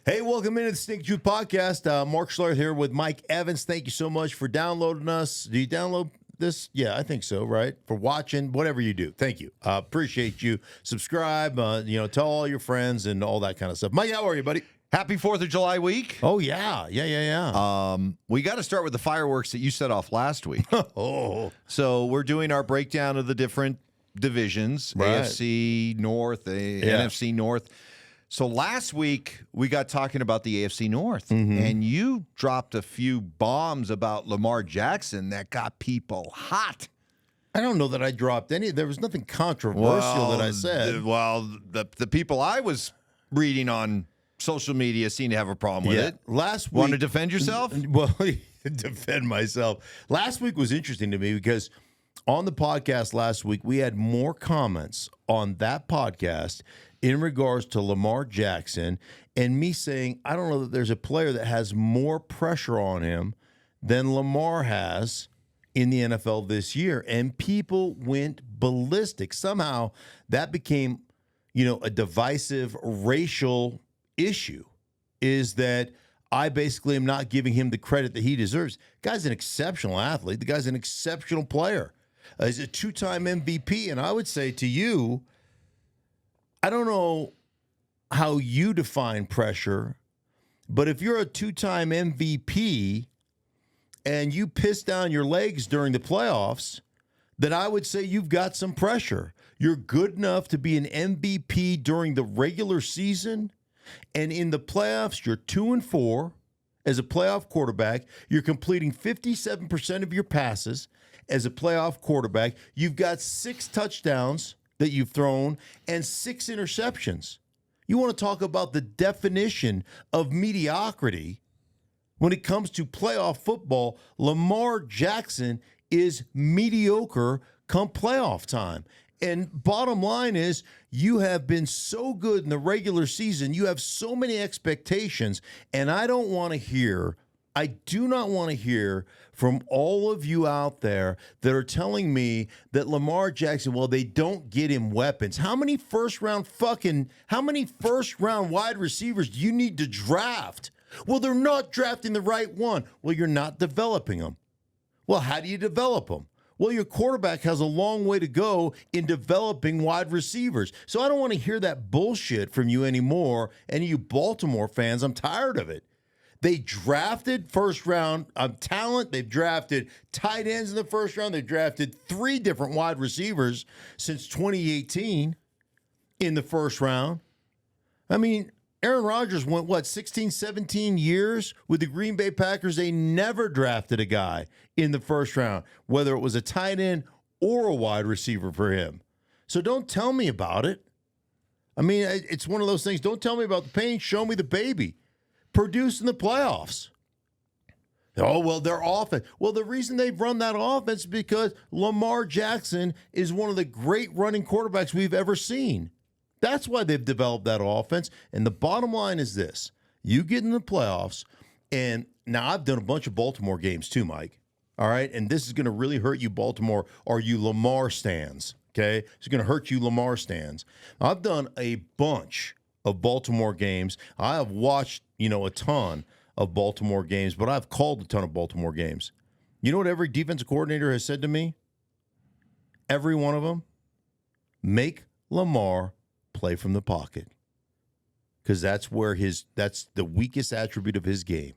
Hey, welcome into the Stinkin podcast. Mark Schlereth here with Mike Evans. Thank you so much for downloading us. Do you download this? Yeah, I think so, right? For watching, whatever you do. Thank you. Appreciate you. Subscribe, tell all your friends and all that kind of stuff. Mike, how are you, buddy? Happy 4th of July week. Oh, yeah. We got to start with the fireworks that you set off last week. Oh. So we're doing our breakdown of the different divisions, Right. AFC North, NFC North. So last week, we got talking about the AFC North, and you dropped a few bombs about Lamar Jackson that got people hot. I don't know that I dropped any. There was nothing controversial that I said. The people I was reading on social media seem to have a problem with it. Last week, Want to defend yourself? Well, defend myself. Last week was interesting to me because on the podcast last week, we had more comments on that podcast in regards to Lamar Jackson and me saying, I don't know that there's a player that has more pressure on him than Lamar has in the NFL this year. And people went ballistic. Somehow that became, a divisive racial issue, is that I basically am not giving him the credit that he deserves. The guy's an exceptional athlete. The guy's an exceptional player. He's a two-time MVP. And I would say to you, I don't know how you define pressure, but if you're a two-time MVP and you piss down your legs during the playoffs, then I would say you've got some pressure. You're good enough to be an MVP during the regular season, and in the playoffs, you're 2-4 as a playoff quarterback. You're completing 57% of your passes as a playoff quarterback. You've got 6 touchdowns that you've thrown and 6 interceptions. You want to talk about the definition of mediocrity when it comes to playoff football? Lamar Jackson is mediocre come playoff time. And bottom line is, you have been so good in the regular season. You have so many expectations. And I do not want to hear from all of you out there that are telling me that Lamar Jackson, well, they don't get him weapons. How many first round wide receivers do you need to draft? Well, they're not drafting the right one. Well, you're not developing them. Well, how do you develop them? Well, your quarterback has a long way to go in developing wide receivers. So I don't want to hear that bullshit from you anymore. And you Baltimore fans, I'm tired of it. They drafted first-round talent. They've drafted tight ends in the first round. They've drafted 3 different wide receivers since 2018 in the first round. I mean, Aaron Rodgers went, 16, 17 years with the Green Bay Packers. They never drafted a guy in the first round, whether it was a tight end or a wide receiver for him. So don't tell me about it. I mean, it's one of those things. Don't tell me about the pain. Show me the baby. Produce in the playoffs. Oh, well, their offense. Well, the reason they've run that offense is because Lamar Jackson is one of the great running quarterbacks we've ever seen. That's why they've developed that offense. And the bottom line is this. You get in the playoffs, and now I've done a bunch of Baltimore games too, Mike. All right? And this is going to really hurt you, Baltimore, or you Lamar stans, okay? It's going to hurt you, Lamar stans. I've done a bunch of Baltimore games. I have watched, a ton of Baltimore games, but I've called a ton of Baltimore games. You know what every defensive coordinator has said to me? Every one of them? Make Lamar play from the pocket. Because that's the weakest attribute of his game.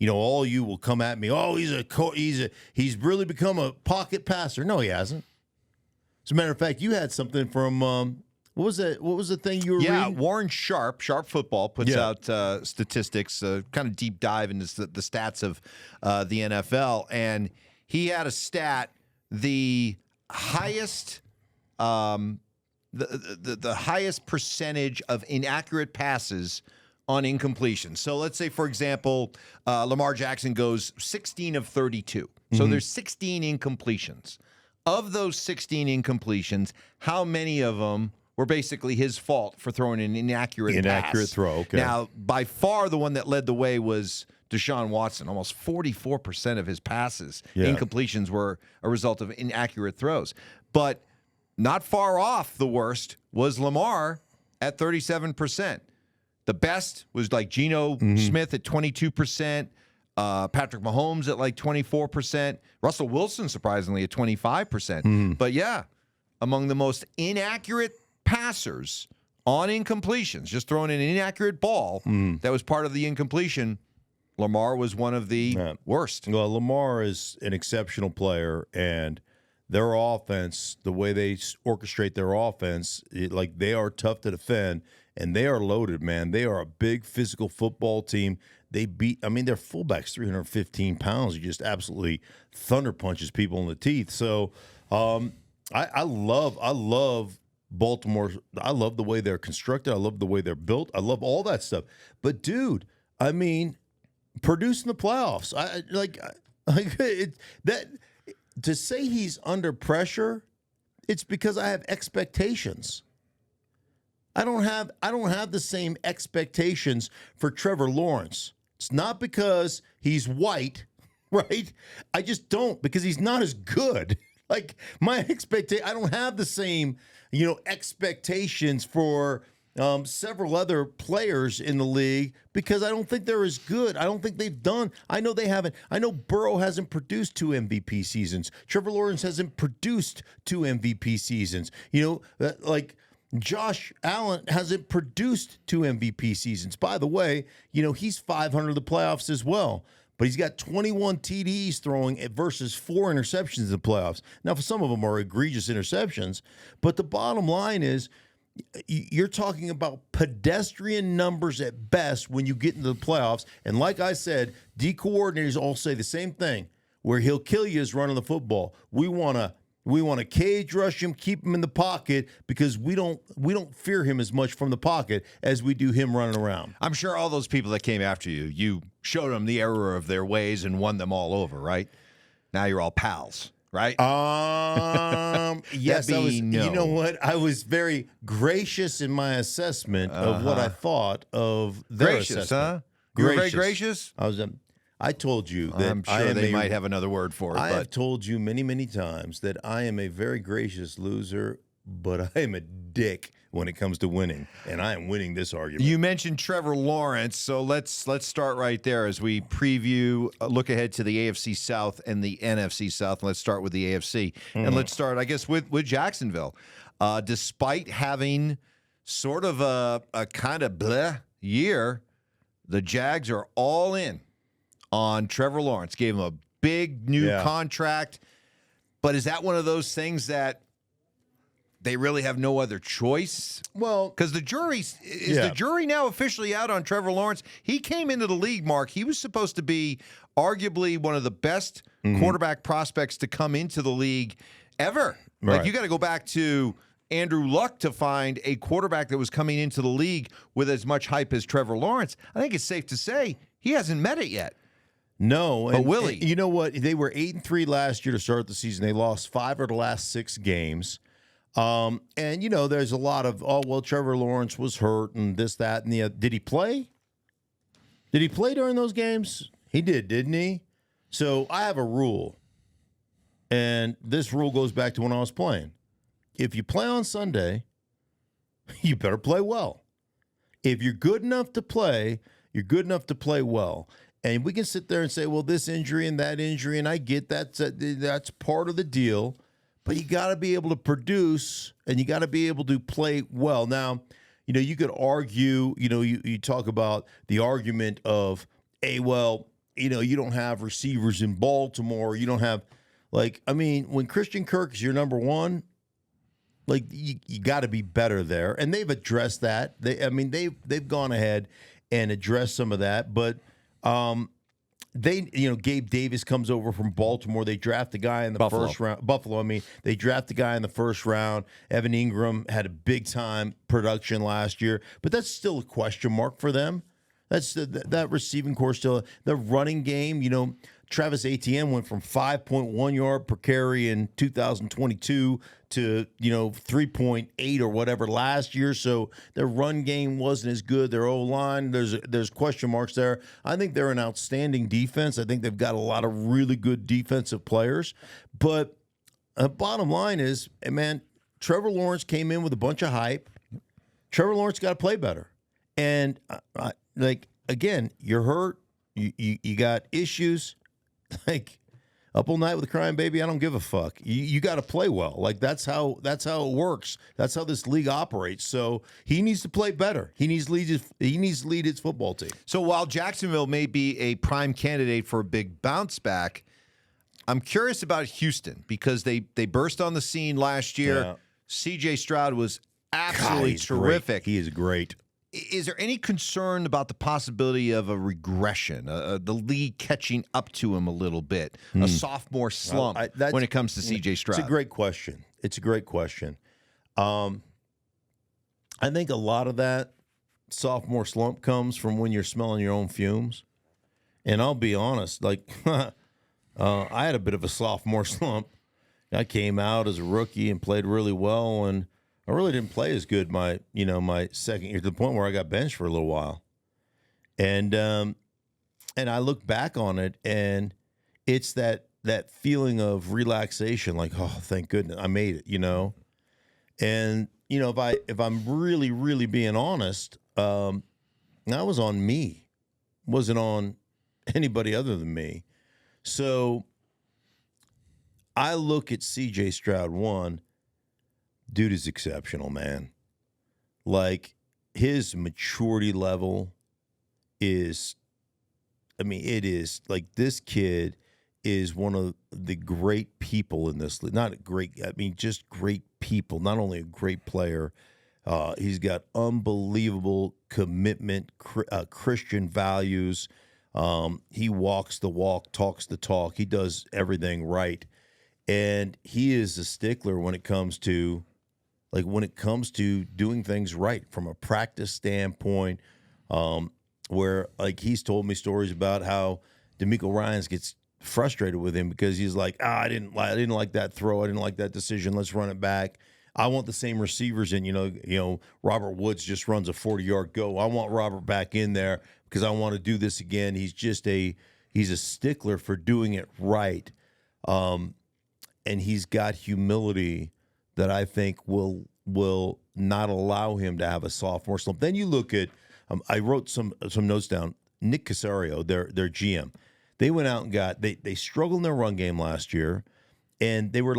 All you will come at me, oh, he's really become a pocket passer. No, he hasn't. As a matter of fact, you had something from what was that? What was the thing you were reading? Yeah, Warren Sharp Football puts out statistics, kind of deep dive into the stats of the NFL, and he had a stat: the highest, the highest percentage of inaccurate passes on incompletion. So let's say, for example, Lamar Jackson goes 16 of 32. So there's 16 incompletions. Of those 16 incompletions, how many of them were basically his fault for throwing an inaccurate pass? Throw, okay. Now, by far the one that led the way was Deshaun Watson. Almost 44% of his passes, incompletions, were a result of inaccurate throws. But not far off the worst was Lamar at 37%. The best was like Geno Smith at 22%, Patrick Mahomes at like 24%, Russell Wilson surprisingly at 25%. But yeah, among the most inaccurate passers on incompletions, just throwing an inaccurate ball that was part of the incompletion, Lamar was one of the worst. Well, Lamar is an exceptional player, and their offense, the way they orchestrate their offense, like they are tough to defend, and they are loaded, man. They are a big physical football team. They beat, I mean, their fullback's 315 pounds. He just absolutely thunder punches people in the teeth. So I love Baltimore. I love the way they're constructed. I love the way they're built. I love all that stuff. But, dude, I mean, producing the playoffs, to say he's under pressure, it's because I have expectations. I don't have the same expectations for Trevor Lawrence. It's not because he's white, right? I just don't, because he's not as good. Like my I don't have the same, expectations for several other players in the league because I don't think they're as good. I don't think they've done. I know they haven't. I know Burrow hasn't produced 2 MVP seasons. Trevor Lawrence hasn't produced 2 MVP seasons. Like Josh Allen hasn't produced 2 MVP seasons. By the way, he's 500 of the playoffs as well. But he's got 21 TDs throwing versus 4 interceptions in the playoffs. Now, for some of them are egregious interceptions, but the bottom line is you're talking about pedestrian numbers at best when you get into the playoffs. And like I said, D coordinators all say the same thing. Where he'll kill you is running the football. We want to cage rush him, keep him in the pocket because we don't fear him as much from the pocket as we do him running around. I'm sure all those people that came after you showed them the error of their ways and won them all over, right? Now you're all pals, right? Yes, I was. No. You know what? I was very gracious in my assessment of what I thought of their assessment. Huh? You were very gracious? I told you that I'm sure they might have another word for it. I have told you many, many times that I am a very gracious loser, but I am a dick when it comes to winning, and I am winning this argument. You mentioned Trevor Lawrence, so let's start right there as we preview, look ahead to the AFC South and the NFC South. Let's start with the AFC, and let's start, I guess, with Jacksonville. Despite having sort of a kind of bleh year, the Jags are all in on Trevor Lawrence. Gave him a big new contract. But is that one of those things that they really have no other choice? Well, because the jury now officially out on Trevor Lawrence? He came into the league, Mark. He was supposed to be arguably one of the best quarterback prospects to come into the league ever. Right. Like, you got to go back to Andrew Luck to find a quarterback that was coming into the league with as much hype as Trevor Lawrence. I think it's safe to say he hasn't met it yet. No, but will he? You know what? They were 8-3 last year to start the season. They lost 5 of the last 6 games. And there's a lot of Trevor Lawrence was hurt and this, that, and the other. Did he play? Did he play during those games? He did, didn't he? So I have a rule, and this rule goes back to when I was playing. If you play on Sunday, you better play well. If you're good enough to play, you're good enough to play well. And we can sit there and say, well, this injury and that injury, and I get that's part of the deal. But you got to be able to produce, and you got to be able to play well. Now, you could argue, you talk about the argument of, hey, well, you don't have receivers in Baltimore. You don't have, when Christian Kirk is your number one, you got to be better there. And they've addressed that. They've gone ahead and addressed some of that, but Gabe Davis comes over from Baltimore. They draft the guy in the first round. Buffalo, they draft the guy in the first round. Evan Ingram had a big-time production last year, but that's still a question mark for them. That's that receiving core still. The running game, Travis Etienne went from 5.1 yard per carry in 2022 to 3.8 or whatever last year. So their run game wasn't as good. Their O-line, there's question marks there. I think they're an outstanding defense. I think they've got a lot of really good defensive players. But bottom line is, man, Trevor Lawrence came in with a bunch of hype. Trevor Lawrence got to play better. And like again, you're hurt. You got issues. Like up all night with a crying baby. I don't give a fuck. You got to play well. Like that's how it works. That's how this league operates. So he needs to play better. He needs to lead his football team. So while Jacksonville may be a prime candidate for a big bounce back, I'm curious about Houston because they burst on the scene last year. Yeah. C.J. Stroud was absolutely he's terrific. Great. He is great. Is there any concern about the possibility of a regression, the league catching up to him a little bit, a sophomore slump when it comes to C.J. Stroud? It's a great question. I think a lot of that sophomore slump comes from when you're smelling your own fumes. And I'll be honest, like I had a bit of a sophomore slump. I came out as a rookie and played really well, and I really didn't play as good my second year, to the point where I got benched for a little while. And I look back on it, and it's that feeling of relaxation, like, oh, thank goodness I made it, And if I'm really, really being honest, that was on me. It wasn't on anybody other than me. So I look at C.J. Stroud, one, dude is exceptional, man. Like, his maturity level is, it is, like, this kid is one of the great people in this league. Not great, just great people. Not only a great player, he's got unbelievable commitment, Christian values. He walks the walk, talks the talk. He does everything right. And he is a stickler when it comes to doing things right from a practice standpoint, where, like, he's told me stories about how DeMeco Ryans gets frustrated with him because he's like, I didn't like that throw. I didn't like that decision. Let's run it back. I want the same receivers in, Robert Woods just runs a 40-yard go. I want Robert back in there because I want to do this again. He's a stickler for doing it right. And he's got humility that I think will not allow him to have a sophomore slump. Then you look at, I wrote some notes down. Nick Caserio, their GM, they went out and they struggled in their run game last year, and they were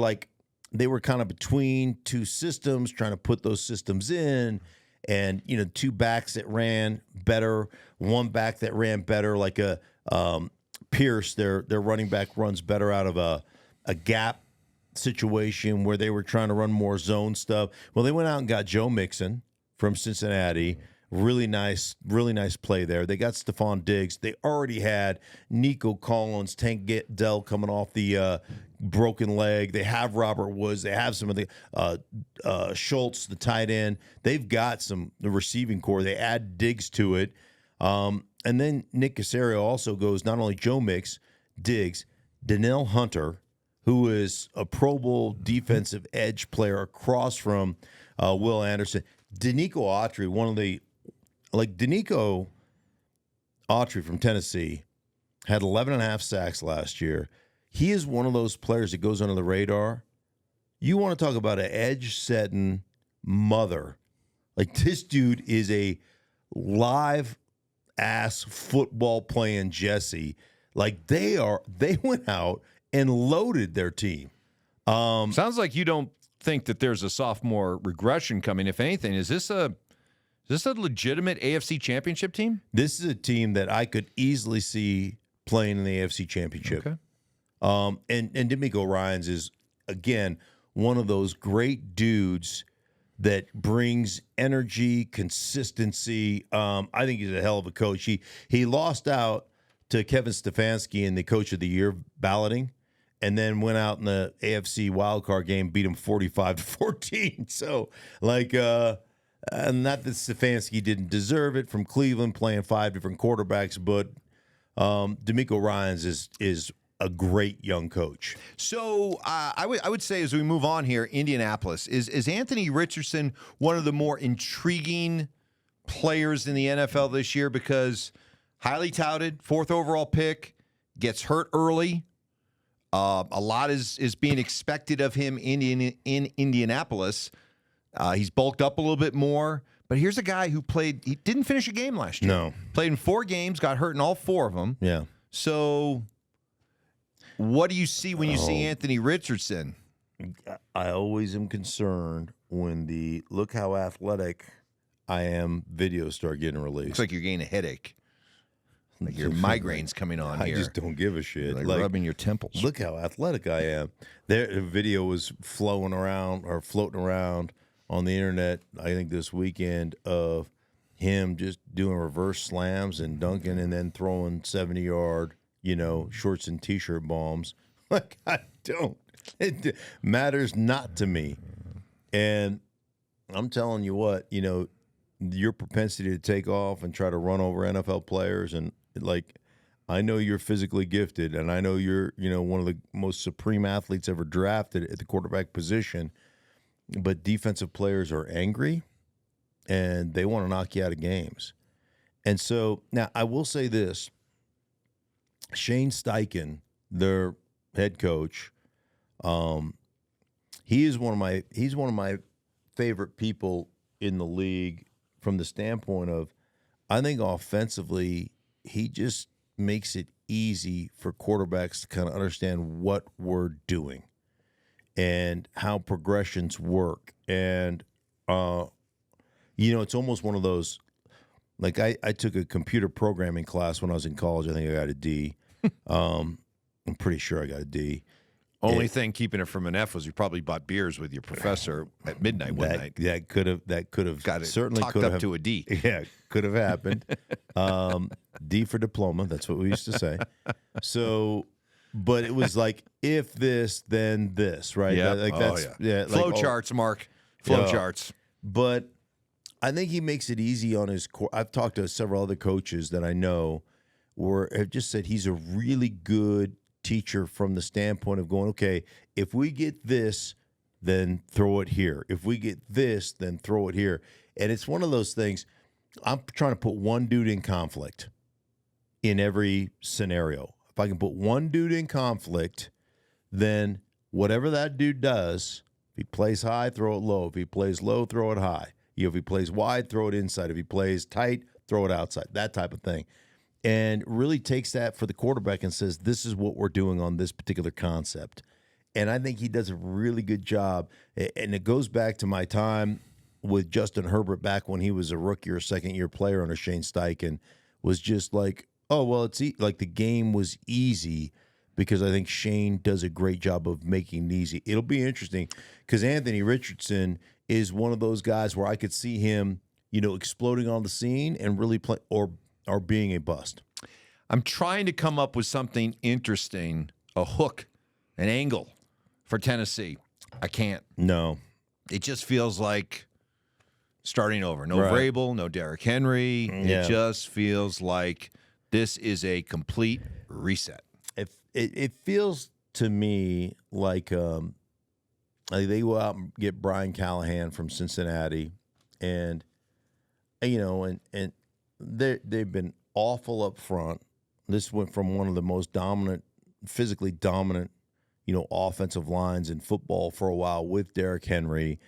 kind of between two systems, trying to put those systems in, and two backs that ran better, one back that ran better, like a Pierce, their running back runs better out of a gap situation where they were trying to run more zone stuff. Well, they went out and got Joe Mixon from Cincinnati. Really nice play there. They got Stephon Diggs. They already had Nico Collins, Tank Dell coming off the broken leg. They have Robert Woods. They have some of the Schultz, the tight end. They've got the receiving core. They add Diggs to it. And then Nick Caserio also goes not only Joe Mix, Diggs, Danielle Hunter, who is a Pro Bowl defensive edge player across from Will Anderson. Danico Autry, Danico Autry from Tennessee had 11.5 sacks last year. He is one of those players that goes under the radar. You want to talk about an edge-setting mother. Like, this dude is a live-ass football-playing Jesse. Like, they went out and loaded their team. Sounds like you don't think that there's a sophomore regression coming. If anything, is this a legitimate AFC championship team? This is a team that I could easily see playing in the AFC championship. Okay. And DeMeco Ryans is, again, one of those great dudes that brings energy, consistency. I think he's a hell of a coach. He lost out to Kevin Stefanski in the Coach of the Year balloting, and then went out in the AFC wildcard game, beat him 45-14. So, not that Stefanski didn't deserve it from Cleveland, playing 5 different quarterbacks, but DeMeco Ryans is a great young coach. So I would say, as we move on here, Indianapolis, is Anthony Richardson one of the more intriguing players in the NFL this year? Because highly touted, 4th overall pick, gets hurt early. A lot is being expected of him in Indianapolis. He's bulked up a little bit more, But here's a guy who he didn't finish a game last year. No. Played in 4 games, got hurt in all 4 of them. Yeah. So what do you see when you see Anthony Richardson? I always am concerned when the look how athletic I am videos start getting released. Looks like you're getting a headache. Like your migraine's coming on I here. just don't give a shit. Like rubbing your temples. Look how athletic I am. The video was floating around on the internet, I think this weekend, of him just doing reverse slams and dunking and then throwing 70-yard, shorts and T-shirt bombs. Like, I don't. It matters not to me. And I'm telling you what, your propensity to take off and try to run over NFL players, and I know you're physically gifted, and I know you're, one of the most supreme athletes ever drafted at the quarterback position, but defensive players are angry and they want to knock you out of games. And so now I will say this, Shane Steichen, their head coach, he's one of my favorite people in the league from the standpoint of, I think offensively, he just makes it easy for quarterbacks to kind of understand what we're doing and how progressions work. And, it's almost one of those, like I took a computer programming class when I was in college. I think I got a D. I'm pretty sure I got a D. Only thing keeping it from an F was you probably bought beers with your professor at midnight one night. That could have Got it certainly talked could up have to a D. Yeah, could have happened. D for diploma. That's what we used to say. So, but it was like, if this, then this, right? Yeah. Flow charts, Mark. Flow charts. But I think he makes it easy on his core. I've talked to several other coaches that I know where have just said he's a really good teacher from the standpoint of going, okay, if we get this, then throw it here. If we get this, then throw it here. And it's one of those things, I'm trying to put one dude in conflict in every scenario. If I can put one dude in conflict, then whatever that dude does, if he plays high, throw it low. If he plays low, throw it high. If he plays wide, throw it inside. If he plays tight, throw it outside. That type of thing. And really takes that for the quarterback and says, this is what we're doing on this particular concept. And I think he does a really good job. And it goes back to my time with Justin Herbert back when he was a rookie or second-year player under Shane Steichen, was just like, oh, well, it's like the game was easy because I think Shane does a great job of making it easy. It'll be interesting because Anthony Richardson is one of those guys where I could see him, exploding on the scene and really play or being a bust. I'm trying to come up with something interesting, a hook, an angle for Tennessee. I can't. No. It just feels like starting over. No Right. Vrabel, no Derrick Henry. Yeah. It just feels like this is a complete reset. It feels to me like they go out and get Brian Callahan from Cincinnati, and and they've been awful up front. This went from one of the most dominant, physically dominant, offensive lines in football for a while with Derrick Henry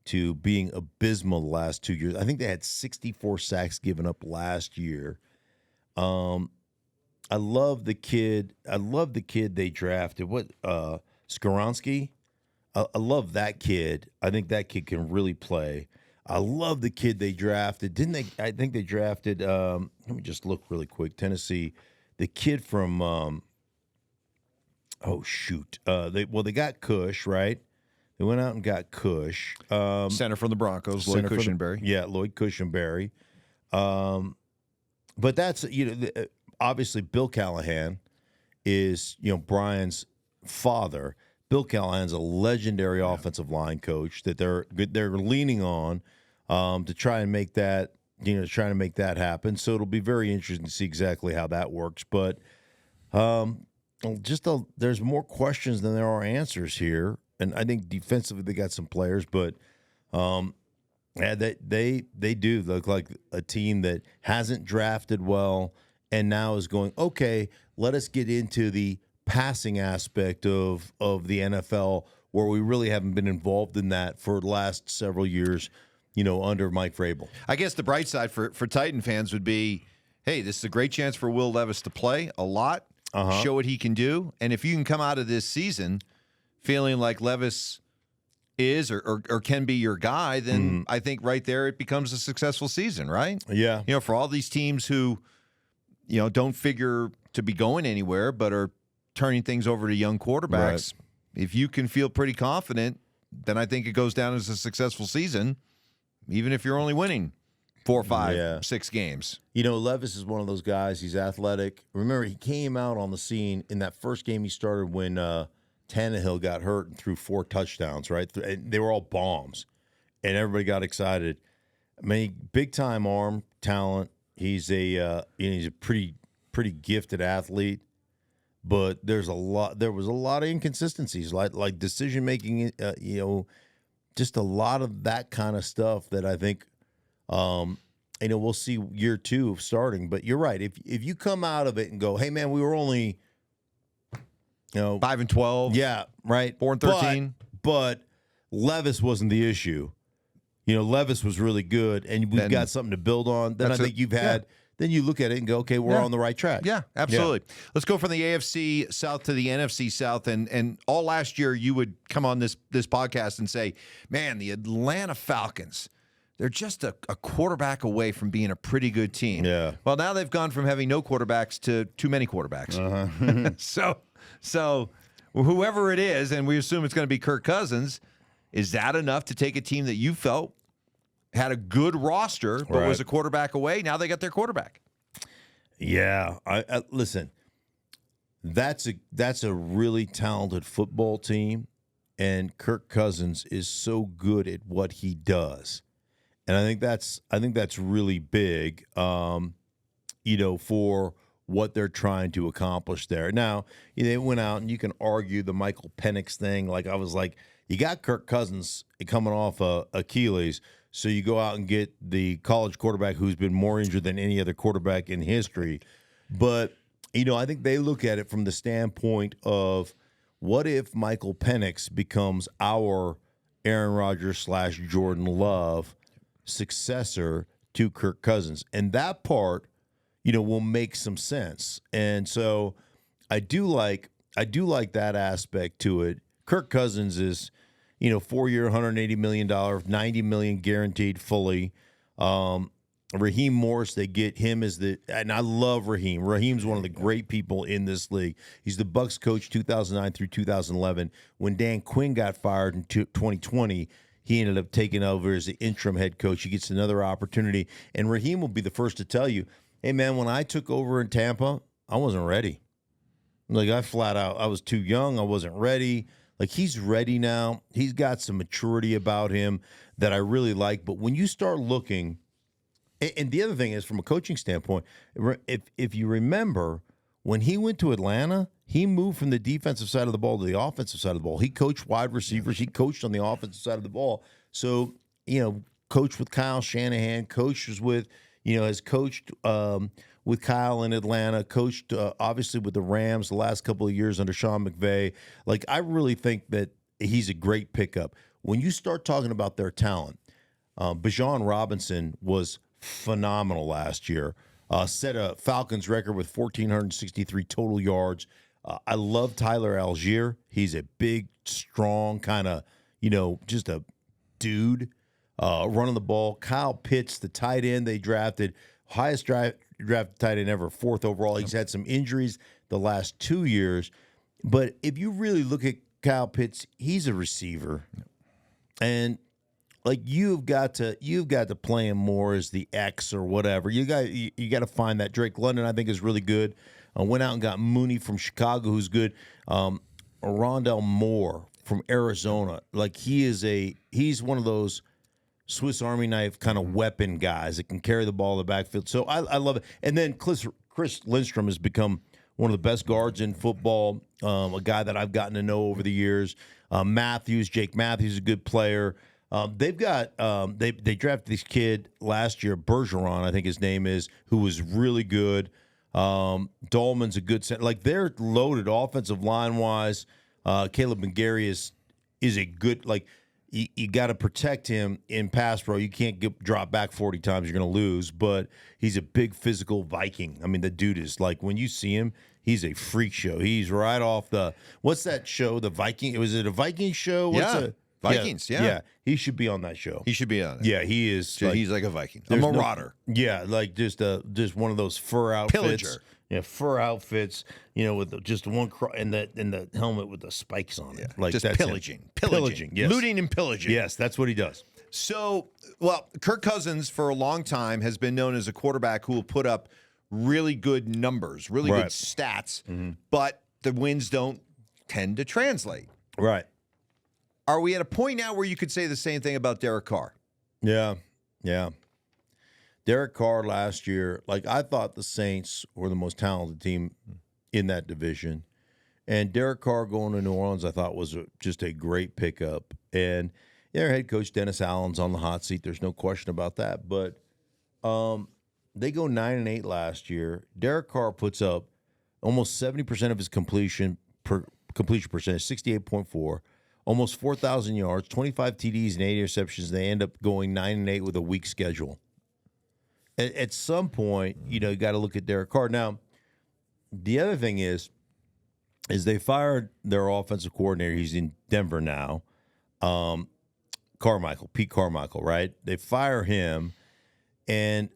to being abysmal the last 2 years. I think they had 64 sacks given up last year. I love the kid. I love the kid they drafted. Skoronski? I love that kid. I think that kid can really play. I love the kid they drafted. Didn't they? I think they drafted, let me just look really quick. Tennessee, the kid from, they got Cush, right? They went out and got Cush. Center from the Broncos, Lloyd Cushenberry. Lloyd Cushenberry. But that's, obviously Bill Callahan is, Brian's father. Bill Callahan's a legendary offensive line coach that they're leaning on to try and make that, happen. So it'll be very interesting to see exactly how that works. But there's more questions than there are answers here. And I think defensively they got some players, but they do look like a team that hasn't drafted well and now is going, okay, let us get into the passing aspect of the NFL where we really haven't been involved in that for the last several years. under Mike Vrabel. I guess the bright side for Titan fans would be, hey, this is a great chance for Will Levis to play a lot, show what he can do. And if you can come out of this season feeling like Levis is or can be your guy, then I think right there it becomes a successful season, right? Yeah. For all these teams who, don't figure to be going anywhere but are turning things over to young quarterbacks, if you can feel pretty confident, then I think it goes down as a successful season, even if you're only winning 4, 5, 6 games. Levis is one of those guys. He's athletic. Remember, he came out on the scene in that first game he started when Tannehill got hurt and threw 4 touchdowns, right? And they were all bombs, and everybody got excited. I mean, big-time arm talent. He's a pretty gifted athlete, but there was a lot of inconsistencies, like decision making. Just a lot of that kind of stuff that I think, we'll see year 2 of starting. But you're right. If you come out of it and go, hey man, we were only 5-12, yeah, right, 4-13, but Levis wasn't the issue. Levis was really good, and we've got something to build on. Then I think you've had. Then you look at it and go, okay, we're on the right track. Yeah, absolutely. Yeah. Let's go from the AFC South to the NFC South. And all last year, you would come on this podcast and say, man, the Atlanta Falcons, they're just a quarterback away from being a pretty good team. Yeah. Well, now they've gone from having no quarterbacks to too many quarterbacks. So whoever it is, and we assume it's going to be Kirk Cousins, is that enough to take a team that you felt had a good roster, but was a quarterback away? Now they got their quarterback. Yeah, I listen. That's a really talented football team, and Kirk Cousins is so good at what he does, and I think that's really big. For what they're trying to accomplish there. Now, they went out, and you can argue the Michael Penix thing. Like I was like, you got Kirk Cousins coming off Achilles. So you go out and get the college quarterback who's been more injured than any other quarterback in history. But, I think they look at it from the standpoint of what if Michael Penix becomes our Aaron Rodgers / Jordan Love successor to Kirk Cousins? And that part, will make some sense. And so I do like that aspect to it. Kirk Cousins is – 4-year, $180 million, $90 million guaranteed fully. Raheem Morris, they get him and I love Raheem. Raheem's one of the great people in this league. He's the Bucs coach 2009 through 2011. When Dan Quinn got fired in 2020, he ended up taking over as the interim head coach. He gets another opportunity. And Raheem will be the first to tell you, hey, man, when I took over in Tampa, I wasn't ready. Like, I flat out, I was too young. I wasn't ready. Like, he's ready now. He's got some maturity about him that I really like. But when you start looking, and the other thing is, from a coaching standpoint, if you remember, when he went to Atlanta, he moved from the defensive side of the ball to the offensive side of the ball. He coached wide receivers. He coached on the offensive side of the ball. So, coached with Kyle Shanahan, coaches with, has coached with Kyle in Atlanta, coached obviously with the Rams the last couple of years under Sean McVay. Like, I really think that he's a great pickup. When you start talking about their talent, Bijan Robinson was phenomenal last year. Set a Falcons record with 1,463 total yards. I love Tyler Algier. He's a big, strong kind of, just a dude running the ball. Kyle Pitts, the tight end they drafted, highest drafted tight end ever, 4th overall. He's had some injuries the last 2 years. But if you really look at Kyle Pitts, he's a receiver. And like, you've got to play him more as the X or whatever. You got to find that. Drake London, I think, is really good. Went out and got Mooney from Chicago, who's good. Rondell Moore from Arizona. Like, he's one of those Swiss Army knife kind of weapon guys that can carry the ball in the backfield. So I love it. And then Chris Lindstrom has become one of the best guards in football, a guy that I've gotten to know over the years. Jake Matthews is a good player. They've got they drafted this kid last year, Bergeron, I think his name is, who was really good. Dolman's a good center. Like, they're loaded offensive line wise. Caleb McGarry is a good, like, you got to protect him in pass pro. You can't drop back 40 times. You're going to lose. But he's a big physical Viking. I mean, the dude is like, when you see him, he's a freak show. He's right off the – what's that show, the Viking? Was it a Viking show? Vikings, yeah. Yeah, he should be on that show. He should be on it. Yeah, he is. He's like a Viking. A marauder. Like just one of those fur outfits. Pillager. Yeah, fur outfits, with just one and the helmet with the spikes on it. Like just that's pillaging. Yes. Looting and pillaging. Yes, that's what he does. So, Kirk Cousins for a long time has been known as a quarterback who will put up really good numbers, really good stats, but the wins don't tend to translate. Right. Are we at a point now where you could say the same thing about Derek Carr? Yeah. Derek Carr last year, I thought the Saints were the most talented team in that division. And Derek Carr going to New Orleans, I thought was just a great pickup. And their head coach, Dennis Allen's on the hot seat. There's no question about that. But they go 9-8 last year. Derek Carr puts up almost 70% of his completion percentage, 68.4, almost 4,000 yards, 25 TDs and 8 interceptions. They end up going 9-8 with a weak schedule. At some point, you got to look at Derek Carr. Now, the other thing is they fired their offensive coordinator. He's in Denver now, Pete Carmichael, right? They fire him, and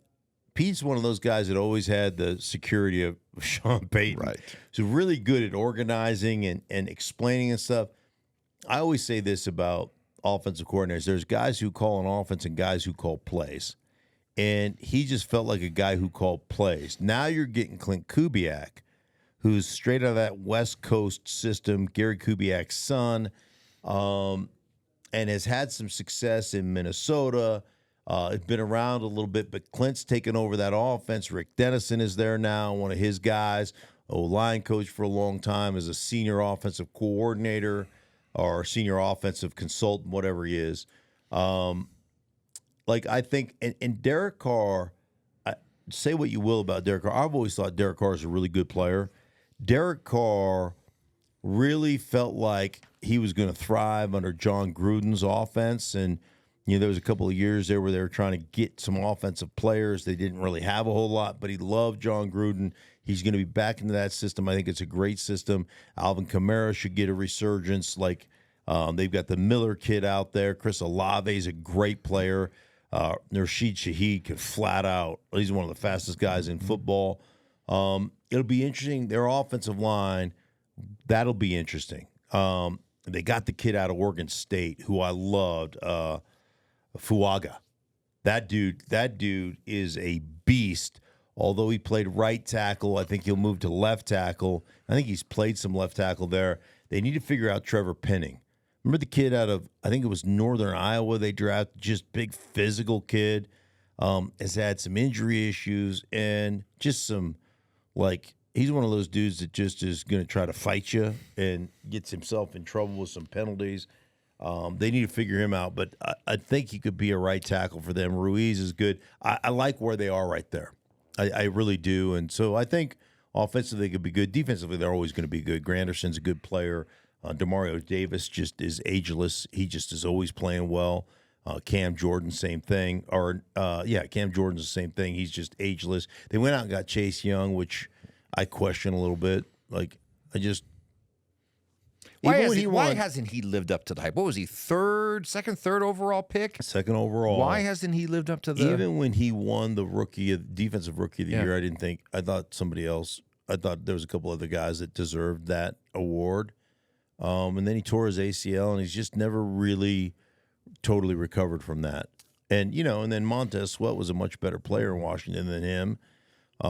Pete's one of those guys that always had the security of Sean Payton. Right. So really good at organizing and explaining and stuff. I always say this about offensive coordinators. There's guys who call an offense and guys who call plays. And he just felt like a guy who called plays. Now you're getting Clint Kubiak, who's straight out of that West Coast system, Gary Kubiak's son, and has had some success in Minnesota. It's been around a little bit, but Clint's taken over that offense. Rick Dennison is there now, one of his guys, O-line coach for a long time, as a senior offensive coordinator or senior offensive consultant, whatever he is. I think, and Derek Carr, say what you will about Derek Carr. I've always thought Derek Carr is a really good player. Derek Carr really felt like he was going to thrive under John Gruden's offense. And, there was a couple of years there where they were trying to get some offensive players. They didn't really have a whole lot, but he loved John Gruden. He's going to be back into that system. I think it's a great system. Alvin Kamara should get a resurgence. They've got the Miller kid out there. Chris Olave is a great player. Rashid Shaheed could flat out. He's one of the fastest guys in football. It'll be interesting. Their offensive line, that'll be interesting. They got the kid out of Oregon State who I loved, Fuaga. That dude is a beast. Although he played right tackle, I think he'll move to left tackle. I think he's played some left tackle there. They need to figure out Trevor Penning. Remember the kid out of, I think it was Northern Iowa they drafted, just big physical kid, has had some injury issues and just some, he's one of those dudes that just is going to try to fight you and gets himself in trouble with some penalties. They need to figure him out, but I think he could be a right tackle for them. Ruiz is good. I like where they are right there. I really do. And so I think offensively they could be good. Defensively, they're always going to be good. Granderson's a good player. Demario Davis just is ageless. He just is always playing well. Cam Jordan, same thing. Cam Jordan's the same thing. He's just ageless. They went out and got Chase Young, which I question a little bit. Why hasn't he lived up to the hype? What was he, second, third overall pick? Second overall. Why hasn't he lived up to the... Even when he won the defensive rookie of the year, I thought somebody else, I thought there was a couple other guys that deserved that award. And then he tore his ACL, and he's just never really totally recovered from that. And, and then Montez Sweat was a much better player in Washington than him. I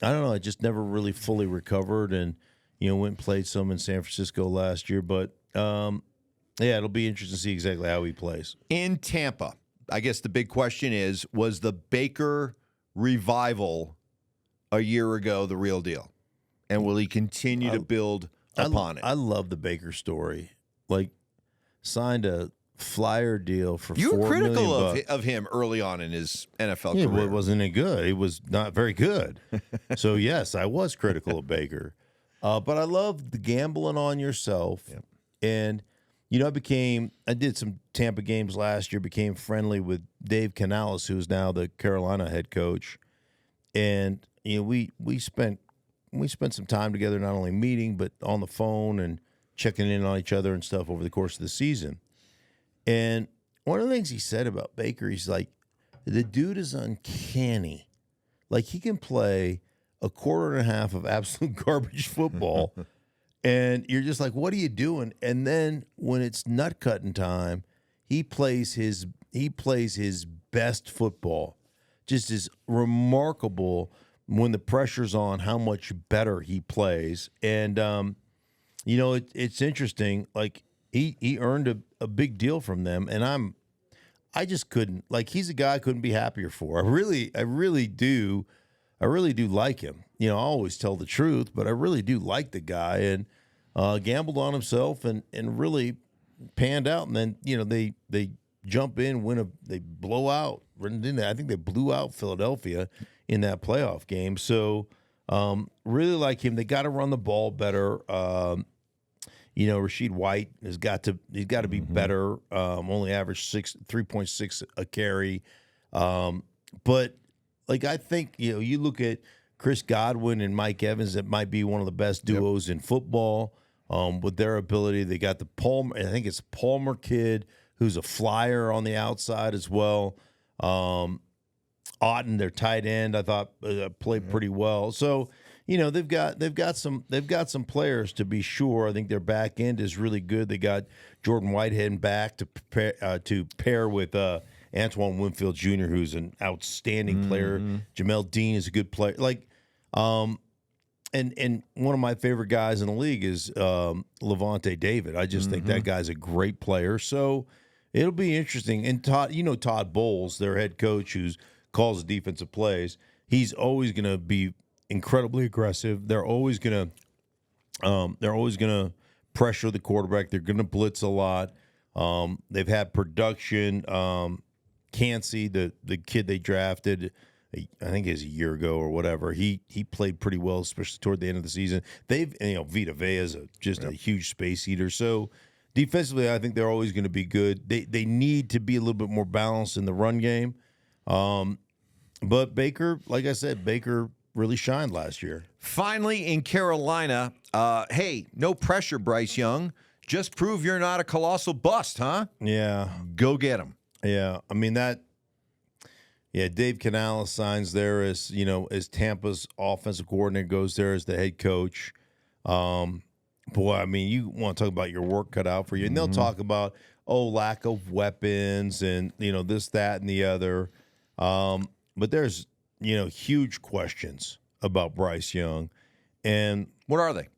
don't know. I just never really fully recovered and, went and played some in San Francisco last year. But, it'll be interesting to see exactly how he plays. In Tampa, I guess the big question is, was the Baker revival a year ago the real deal? And will he continue to build upon it? I love the Baker story. Signed a flyer deal for $4 million. You were critical of him early on in his NFL career. Well, wasn't it good? It was not very good. So, yes, I was critical of Baker. But I love the gambling on yourself. Yep. And I did some Tampa games last year, became friendly with Dave Canales, who's now the Carolina head coach. And, we spent some time together, not only meeting, but on the phone and checking in on each other and stuff over the course of the season. And one of the things he said about Baker, he's like, the dude is uncanny. Like, he can play a quarter and a half of absolute garbage football. And you're just like, what are you doing? And then when it's nut cutting time, he plays his best football. Just is remarkable when the pressure's on how much better he plays. And it's interesting. Like he earned a big deal from them, and I just couldn't, like, he's a guy I couldn't be happier for. I really do like him. I always tell the truth, but I really do like the guy, and gambled on himself and really panned out. And then, they jump in, they blow out. I think they blew out Philadelphia in that playoff game. So really like him. They got to run the ball better. Rashid White he's got to be better. Only averaged 3.6 a carry. But like, I think, you look at Chris Godwin and Mike Evans, that might be one of the best duos in football. With their ability, they got the Palmer. I think it's Palmer kid who's a flyer on the outside as well. Otten, their tight end, I thought played pretty well. So they've got some players, to be sure. I think their back end is really good. They got Jordan Whitehead back to pair with Antoine Winfield Jr., who's an outstanding player. Jamel Dean is a good player. Like, and one of my favorite guys in the league is Levante David. I just think that guy's a great player. So it'll be interesting. And Todd Bowles, their head coach, who calls the defensive plays, he's always going to be incredibly aggressive. They're always going to pressure the quarterback. They're going to blitz a lot. They've had production. Cansey, the kid they drafted, I think it's a year ago or whatever, he played pretty well, especially toward the end of the season. Vita Vea is a huge space eater. So defensively, I think they're always going to be good. They need to be a little bit more balanced in the run game. But Baker, like I said, Baker really shined last year. Finally, in Carolina, hey, no pressure, Bryce Young. Just prove you're not a colossal bust, huh? Yeah. Go get him. Yeah. I mean, Dave Canales signs there as Tampa's offensive coordinator, goes there as the head coach. Boy, I mean, you want to talk about your work cut out for you. And they'll talk about, lack of weapons and, this, that, and the other. But there's, huge questions about Bryce Young. And what are they?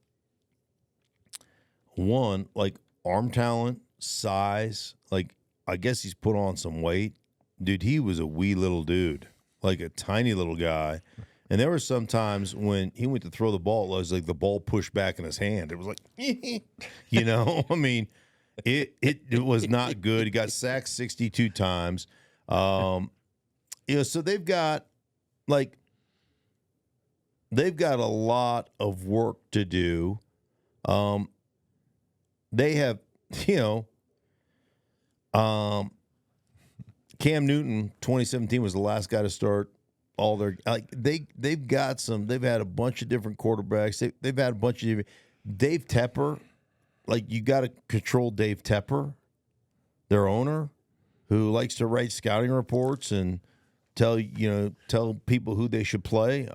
One, like arm talent, size. Like, I guess he's put on some weight. Dude, he was a wee little dude, like a tiny little guy. And there were some times when he went to throw the ball, it was like the ball pushed back in his hand. It was like, I mean, it was not good. He got sacked 62 times. So they've got a lot of work to do. They have, Cam Newton, 2017 was the last guy to start all their, they've had a bunch of different quarterbacks. They've had a bunch of different, Dave Tepper, you got to control Dave Tepper, their owner, who likes to write scouting reports and tell people who they should play.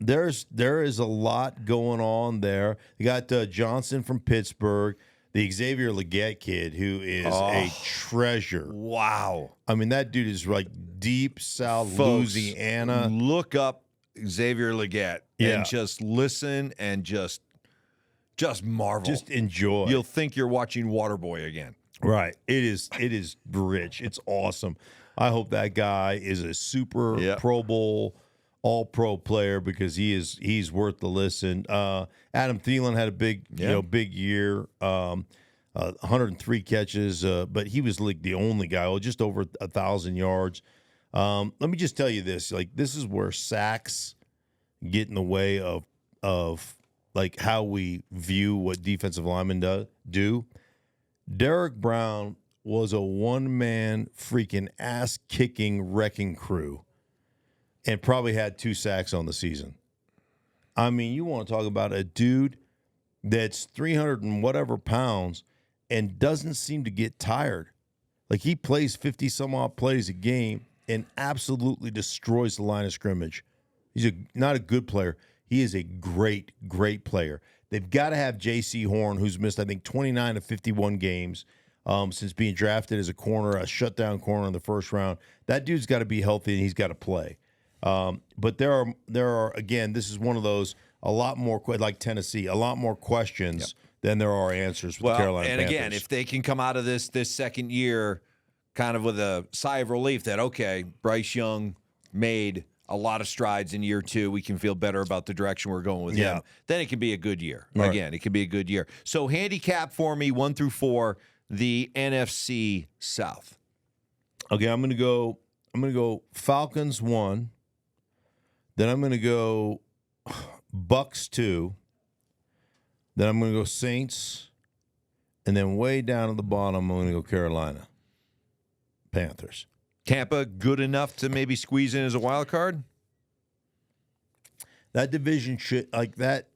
There is a lot going on there. You got Johnson from Pittsburgh, the Xavier Legette kid, who is a treasure. Wow. I mean, that dude is like deep South Folks, Louisiana. Look up Xavier Legette and just listen and just marvel. Just enjoy. You'll think you're watching Waterboy again. Right. It is rich. It's awesome. I hope that guy is a super Pro Bowl, all-pro player, because he's worth the listen. Adam Thielen had a big year, 103 catches, but he was like the only guy, just over 1,000 yards. Let me just tell you this: this is where sacks get in the way of like how we view what defensive linemen do. Derek Brown was a one-man freaking ass-kicking wrecking crew and probably had 2 sacks on the season. I mean, you want to talk about a dude that's 300 and whatever pounds and doesn't seem to get tired. Like, he plays 50-some-odd plays a game and absolutely destroys the line of scrimmage. He's not a good player. He is a great, great player. They've got to have J.C. Horn, who's missed, I think, 29 of 51 games since being drafted as a corner, a shutdown corner in the first round. That dude's got to be healthy, and he's got to play. But there are, again, this is one of those, a lot more, like Tennessee, a lot more questions than there are answers with the Carolina Panthers. And again, if they can come out of this second year kind of with a sigh of relief that, okay, Bryce Young made a lot of strides in year 2, we can feel better about the direction we're going with him, then it can be a good year. Right. Again, it can be a good year. So handicap for me, 1 through 4, the NFC South. Okay, I'm gonna go Falcons 1. Then I'm gonna go Bucks 2. Then I'm gonna go Saints, and then way down at the bottom, I'm gonna go Carolina Panthers. Tampa good enough to maybe squeeze in as a wild card? That division should, like that,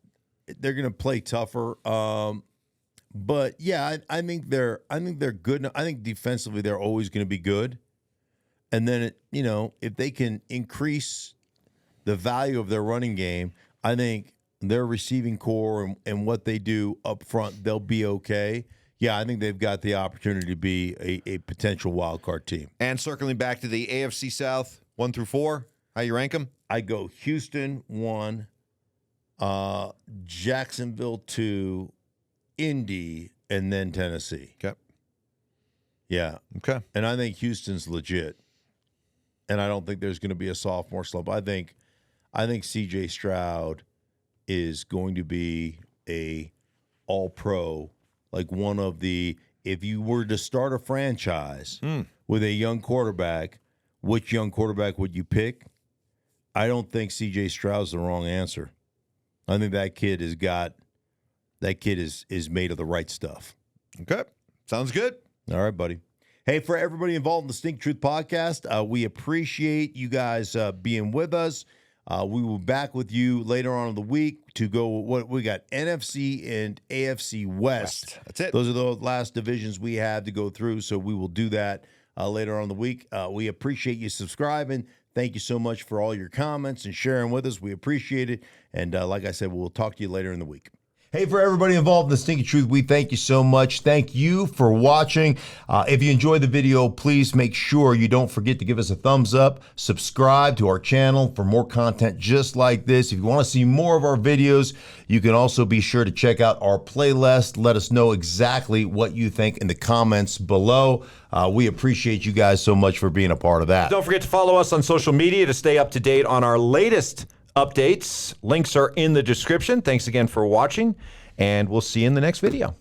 they're going to play tougher. But yeah, I think they're good. I think defensively they're always going to be good. And then if they can increase the value of their running game, I think their receiving core and what they do up front, they'll be okay. Yeah, I think they've got the opportunity to be a potential wild card team. And circling back to the AFC South, 1 through 4, how you rank them? I go Houston 1, Jacksonville 2, Indy, and then Tennessee. Okay. Yeah. Okay. And I think Houston's legit. And I don't think there's going to be a sophomore slump. I think C.J. Stroud is going to be a all-pro. Like one of the, if you were to start a franchise with a young quarterback, which young quarterback would you pick? I don't think C.J. Stroud's the wrong answer. I think that kid is made of the right stuff. Okay. Sounds good. All right, buddy. Hey, for everybody involved in the Stink Truth podcast, we appreciate you guys being with us. We will be back with you later on in the week to go what we got, NFC and AFC West. That's it. Those are the last divisions we have to go through, so we will do that later on in the week. We appreciate you subscribing. Thank you so much for all your comments and sharing with us. We appreciate it. And like I said, we'll talk to you later in the week. Hey, for everybody involved in the Stinky Truth, we thank you so much. Thank you for watching. If you enjoyed the video, please make sure you don't forget to give us a thumbs up, subscribe to our channel for more content just like this. If you want to see more of our videos, you can also be sure to check out our playlist. Let us know exactly what you think in the comments below. We appreciate you guys so much for being a part of that. Don't forget to follow us on social media to stay up to date on our latest updates. Links are in the description. Thanks again for watching, and we'll see you in the next video.